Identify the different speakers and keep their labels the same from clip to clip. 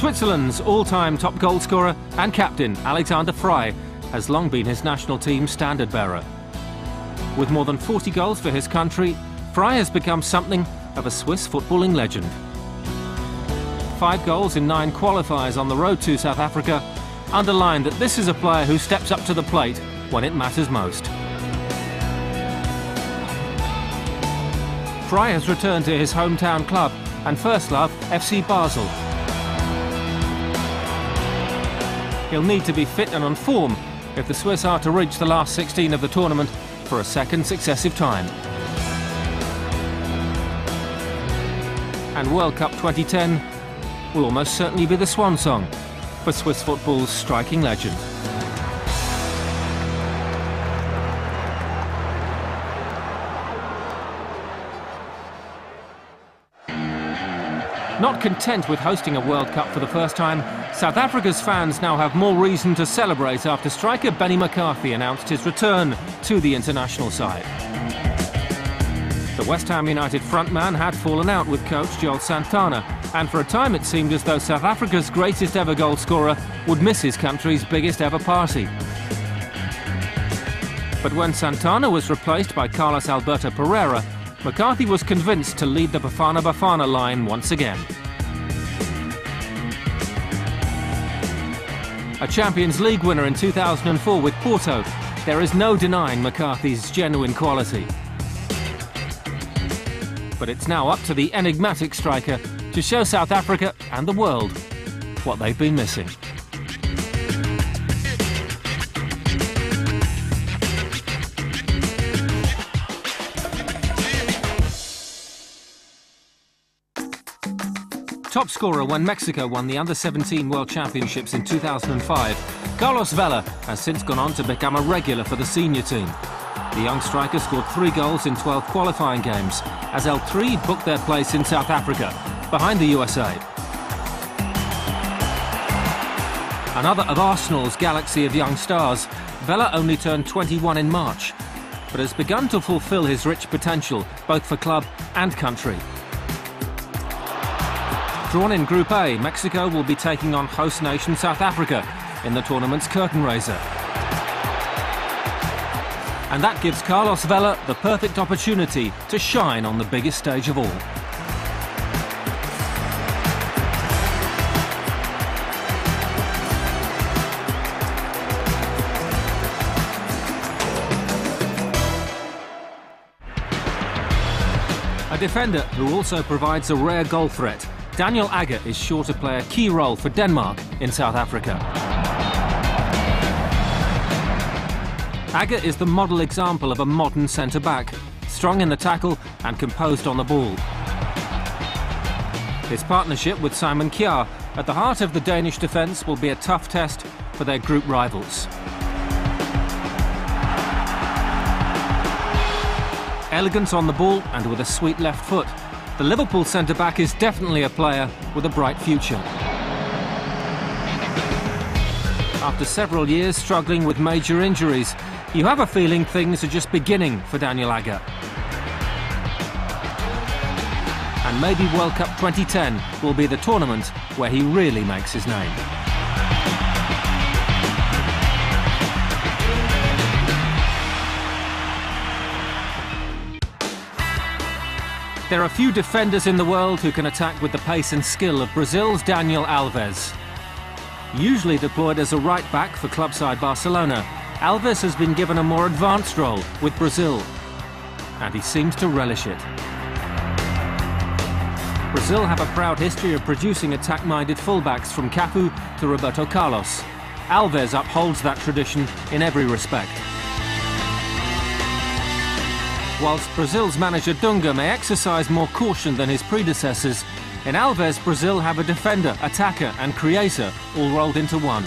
Speaker 1: Switzerland's all-time top goalscorer and captain, Alexander Frey, has long been his national team's standard-bearer. With more than 40 goals for his country, Frey has become something of a Swiss footballing legend. 5 goals in 9 qualifiers on the road to South Africa underline that this is a player who steps up to the plate when it matters most. Frey has returned to his hometown club and first love, FC Basel. He'll need to be fit and on form if the Swiss are to reach the last 16 of the tournament for a second successive time. And World Cup 2010 will almost certainly be the swan song for Swiss football's striking legend. Not content with hosting a World Cup for the first time, South Africa's fans now have more reason to celebrate after striker Benny McCarthy announced his return to the international side. The West Ham United frontman had fallen out with coach Joel Santana, and for a time it seemed as though South Africa's greatest ever goalscorer would miss his country's biggest ever party. But when Santana was replaced by Carlos Alberto Pereira, McCarthy was convinced to lead the Bafana Bafana line once again. A Champions League winner in 2004 with Porto, there is no denying McCarthy's genuine quality. But it's now up to the enigmatic striker to show South Africa and the world what they've been missing. Top scorer when Mexico won the Under-17 World Championships in 2005, Carlos Vela has since gone on to become a regular for the senior team. The young striker scored 3 goals in 12 qualifying games as L3 booked their place in South Africa, behind the USA. Another of Arsenal's galaxy of young stars, Vela only turned 21 in March, but has begun to fulfil his rich potential, both for club and country. Drawn in Group A, Mexico will be taking on host nation South Africa in the tournament's curtain raiser. And that gives Carlos Vela the perfect opportunity to shine on the biggest stage of all. A defender who also provides a rare goal threat, Daniel Agger is sure to play a key role for Denmark in South Africa. Agger is the model example of a modern centre-back, strong in the tackle and composed on the ball. His partnership with Simon Kjær at the heart of the Danish defence will be a tough test for their group rivals. Elegance on the ball and with a sweet left foot, the Liverpool centre-back is definitely a player with a bright future. After several years struggling with major injuries, you have a feeling things are just beginning for Daniel Agger. And maybe World Cup 2010 will be the tournament where he really makes his name. There are few defenders in the world who can attack with the pace and skill of Brazil's Daniel Alves. Usually deployed as a right-back for club-side Barcelona, Alves has been given a more advanced role with Brazil, and he seems to relish it. Brazil have a proud history of producing attack-minded fullbacks from Cafu to Roberto Carlos. Alves upholds that tradition in every respect. Whilst Brazil's manager Dunga may exercise more caution than his predecessors, in Alves Brazil have a defender, attacker and creator all rolled into one.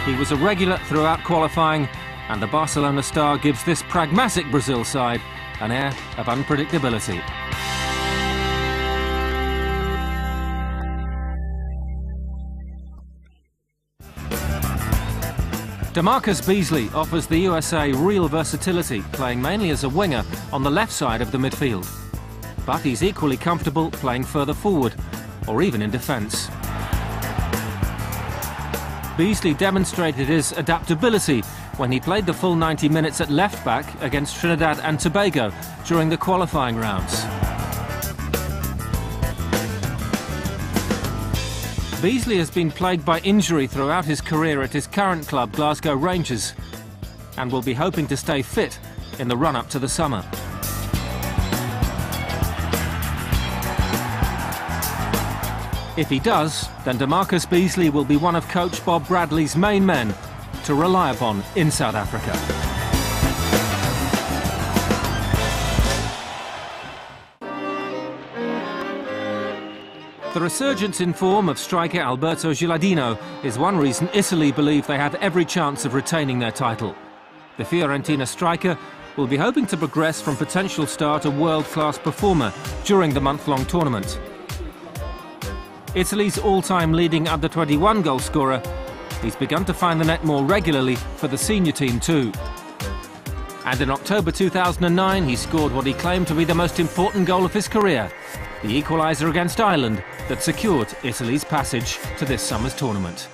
Speaker 1: He was a regular throughout qualifying, and the Barcelona star gives this pragmatic Brazil side an air of unpredictability. DeMarcus Beasley offers the USA real versatility, playing mainly as a winger on the left side of the midfield. but he's equally comfortable playing further forward, or even in defence. Beasley demonstrated his adaptability when he played the full 90 minutes at left-back against Trinidad and Tobago during the qualifying rounds. Beasley has been plagued by injury throughout his career at his current club, Glasgow Rangers, and will be hoping to stay fit in the run-up to the summer. If he does, then DeMarcus Beasley will be one of coach Bob Bradley's main men to rely upon in South Africa. The resurgence in form of striker Alberto Gilardino is one reason Italy believe they have every chance of retaining their title. The Fiorentina striker will be hoping to progress from potential star to world-class performer during the month-long tournament. Italy's all-time leading under-21 goalscorer, he's begun to find the net more regularly for the senior team too. And in October 2009, he scored what he claimed to be the most important goal of his career, the equaliser against Ireland that secured Italy's passage to this summer's tournament.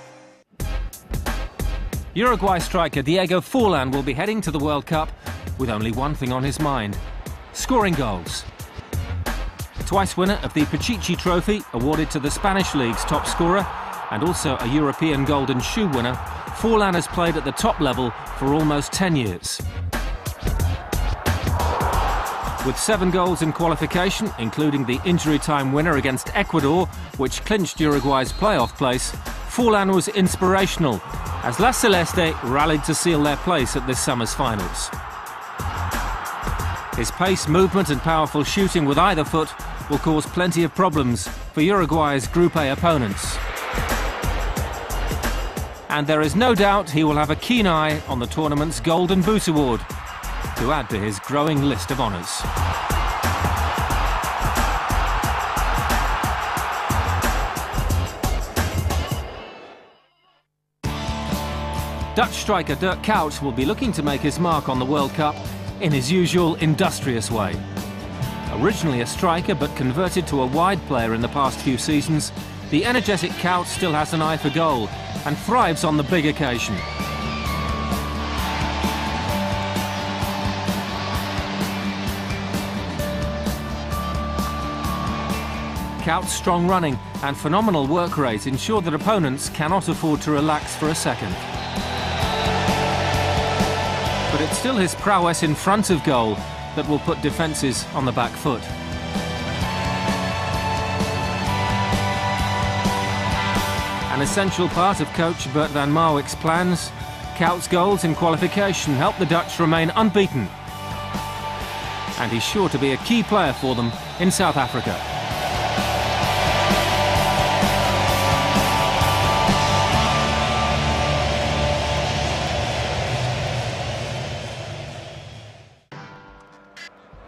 Speaker 1: Uruguay striker Diego Forlán will be heading to the World Cup with only one thing on his mind: scoring goals. Twice winner of the Pichichi Trophy, awarded to the Spanish League's top scorer, and also a European Golden Shoe winner, Forlán has played at the top level for almost 10 years. With 7 goals in qualification, including the injury-time winner against Ecuador, which clinched Uruguay's playoff place, Forlán was inspirational as La Celeste rallied to seal their place at this summer's finals. His pace, movement and powerful shooting with either foot will cause plenty of problems for Uruguay's Group A opponents. And there is no doubt he will have a keen eye on the tournament's Golden Boot Award, to add to his growing list of honours. Dutch striker Dirk Kuyt will be looking to make his mark on the World Cup in his usual industrious way. Originally a striker but converted to a wide player in the past few seasons, the energetic Kuyt still has an eye for goal and thrives on the big occasion. Kuyt's strong running and phenomenal work rate ensure that opponents cannot afford to relax for a second. But it's still his prowess in front of goal that will put defences on the back foot. An essential part of coach Bert van Marwijk's plans, Kuyt's goals in qualification help the Dutch remain unbeaten. And he's sure to be a key player for them in South Africa.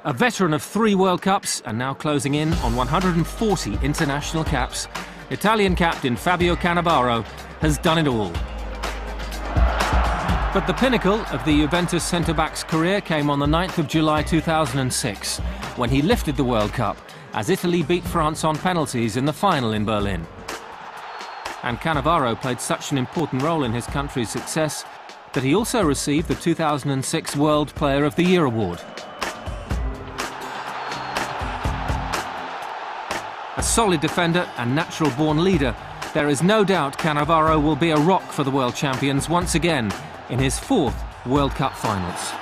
Speaker 1: A veteran of 3 World Cups and now closing in on 140 international caps, Italian captain Fabio Cannavaro has done it all. But the pinnacle of the Juventus centre-back's career came on the 9th of July 2006, when he lifted the World Cup as Italy beat France on penalties in the final in Berlin. And Cannavaro played such an important role in his country's success that he also received the 2006 World Player of the Year award. A solid defender and natural-born leader, there is no doubt Cannavaro will be a rock for the world champions once again in his 4th World Cup finals.